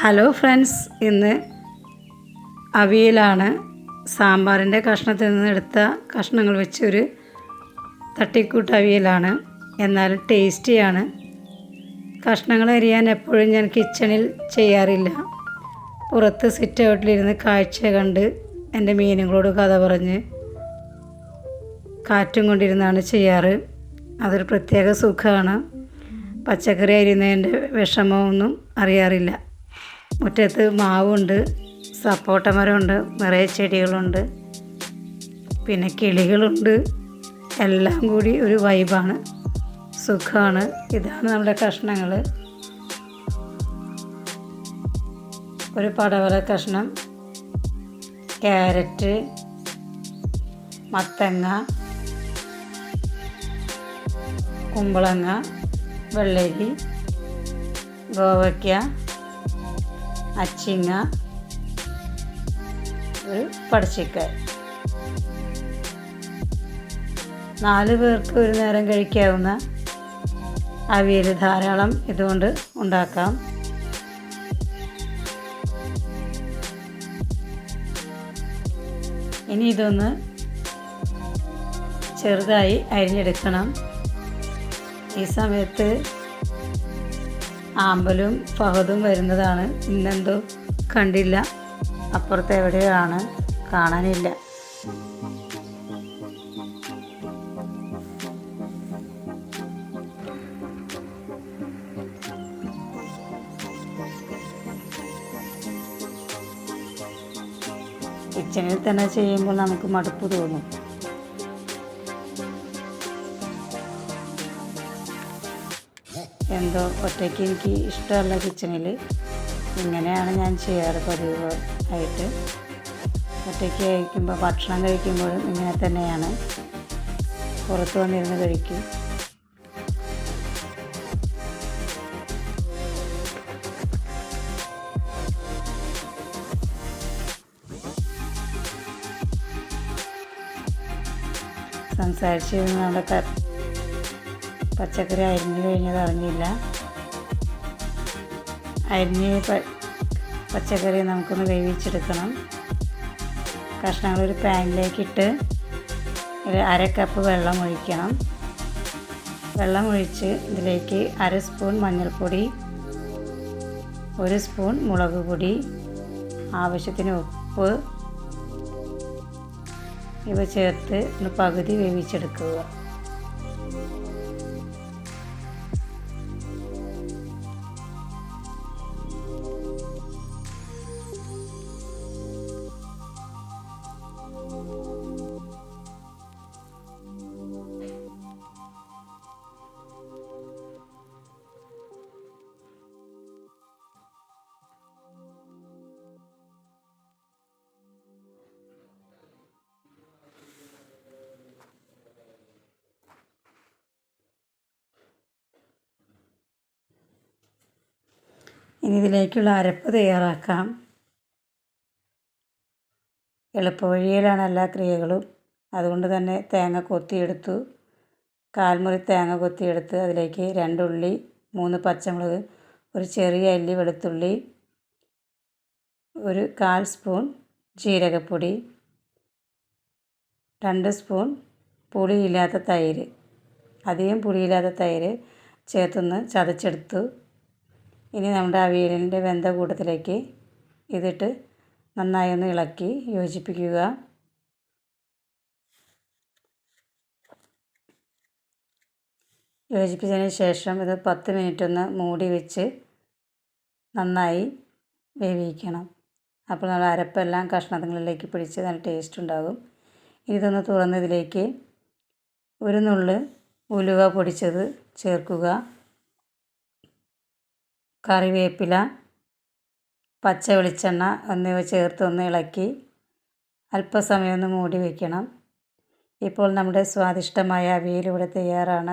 Hello friends, ഇന്ന് അവിയലാണ്. സാമ്പാറിൻ്റെ കഷ്ണത്തിൽ നിന്ന് എടുത്ത കഷ്ണങ്ങൾ വെച്ചൊരു തട്ടിക്കൂട്ട് അവിയലാണ്. എന്നാലും ടേസ്റ്റിയാണ്. കഷ്ണങ്ങൾ അരിയാൻ എപ്പോഴും ഞാൻ കിച്ചണിൽ ചെയ്യാറില്ല. പുറത്ത് സിറ്റ് ഔട്ടിലിരുന്ന് കാഴ്ച കണ്ട് എൻ്റെ മീനുകളോട് കഥ പറഞ്ഞ് കാറ്റും കൊണ്ടിരുന്നാണ് ചെയ്യാറ്. അതൊരു പ്രത്യേക സുഖമാണ്. പച്ചക്കറി അരിയുന്നതിൻ്റെ വിഷമമൊന്നും അറിയാറില്ല. മുറ്റത്ത് മാവുണ്ട്, സപ്പോട്ട മരമുണ്ട്, നിറയെ ചെടികളുണ്ട്, പിന്നെ കിളികളുണ്ട്. എല്ലാം കൂടി ഒരു വൈബാണ്, സുഖമാണ്. ഇതാണ് നമ്മുടെ കഷ്ണങ്ങൾ. ഒരു പടവല കഷ്ണം, ക്യാരറ്റ്, മത്തങ്ങ, കുമ്പളങ്ങ, വെള്ളരി, ഗോവയ്ക്ക, അച്ചിങ്ങ, ഒരു പടച്ചിക്കായ. 4 പേർക്ക് ഒരു നേരം കഴിക്കാവുന്ന അവിയൽ ധാരാളം ഇതുകൊണ്ട് ഉണ്ടാക്കാം. ഇനി ഇതൊന്ന് ചെറുതായി അരിഞ്ഞെടുക്കണം. ഈ സമയത്ത് ആമ്പലും ഫഹദും വരുന്നതാണ്. ഇന്നെന്തോ കണ്ടില്ല, അപ്പുറത്ത് എവിടെയാണ്, കാണാനില്ല. കിച്ചണിൽ തന്നെ ചെയ്യുമ്പോൾ നമുക്ക് മടുപ്പ് തോന്നും. എന്തോ ഒറ്റയ്ക്ക് എനിക്ക് ഇഷ്ടമല്ല കിച്ചണിൽ. ഇങ്ങനെയാണ് ഞാൻ ചെയ്യാറ് പതിവ് ആയിട്ട്. ഒറ്റയ്ക്ക് കഴിക്കുമ്പോൾ, ഭക്ഷണം കഴിക്കുമ്പോഴും ഇങ്ങനെ തന്നെയാണ്. പുറത്ത് വന്നിരുന്ന് കഴിക്കും. സംസാരിച്ചിരുന്ന് നമ്മുടെ പച്ചക്കറി അരിഞ്ഞു കഴിഞ്ഞത് അറിഞ്ഞില്ല. അരിഞ്ഞ് പച്ചക്കറി നമുക്കൊന്ന് വേവിച്ചെടുക്കണം. കഷ്ണങ്ങളൊരു പാനിലേക്കിട്ട് ഒരു 1/2 കപ്പ് വെള്ളം ഒഴിക്കണം. വെള്ളം ഒഴിച്ച് ഇതിലേക്ക് 1/2 സ്പൂൺ മഞ്ഞൾപ്പൊടി, 1 സ്പൂൺ മുളക് പൊടി, ആവശ്യത്തിന് ഉപ്പ് ഇവ ചേർത്ത് ഒന്ന് പകുതി വേവിച്ചെടുക്കുക. ഇനി ഇതിലേക്കുള്ള അരപ്പ് തയ്യാറാക്കാം. എളുപ്പവഴിയിലാണ് എല്ലാ ക്രിയകളും. അതുകൊണ്ട് തന്നെ തേങ്ങ കൊത്തിയെടുത്തു. 1/4 മുറി തേങ്ങ കൊത്തിയെടുത്ത് അതിലേക്ക് 2 ഉള്ളി, 3 പച്ചമുളക്, ഒരു ചെറിയ അല്ലി വെളുത്തുള്ളി, ഒരു 1/4 സ്പൂൺ ജീരകപ്പൊടി, 2 സ്പൂൺ പുളിയില്ലാത്ത തൈര്, അധികം പുളിയില്ലാത്ത തൈര് ചേർത്തൊന്ന് ചതച്ചെടുത്തു. ഇനി നമ്മുടെ അവിയലിൻ്റെ വെന്ത കൂട്ടത്തിലേക്ക് ഇതിട്ട് നന്നായി ഒന്ന് ഇളക്കി യോജിപ്പിക്കുക. യോജിപ്പിച്ചതിന് ശേഷം ഇത് 10 മിനിറ്റ് ഒന്ന് മൂടി വെച്ച് നന്നായി വേവിക്കണം. അപ്പോൾ നമ്മൾ അരപ്പെല്ലാം കഷ്ണങ്ങളിലേക്ക് പിടിച്ച് നല്ല ടേസ്റ്റ് ഉണ്ടാകും. ഇതൊന്ന് തുറന്ന് ഇതിലേക്ക് ഒരു നുള്ള് ഉലുവ പൊടിച്ചത് ചേർക്കുക. കറിവേപ്പില, പച്ച വെളിച്ചെണ്ണ എന്നിവ ചേർത്ത് ഒന്ന് ഇളക്കി അല്പസമയം ഒന്ന് മൂടി വയ്ക്കണം. ഇപ്പോൾ നമ്മുടെ സ്വാദിഷ്ടമായ അവിയൽ ഇവിടെ തയ്യാറാണ്.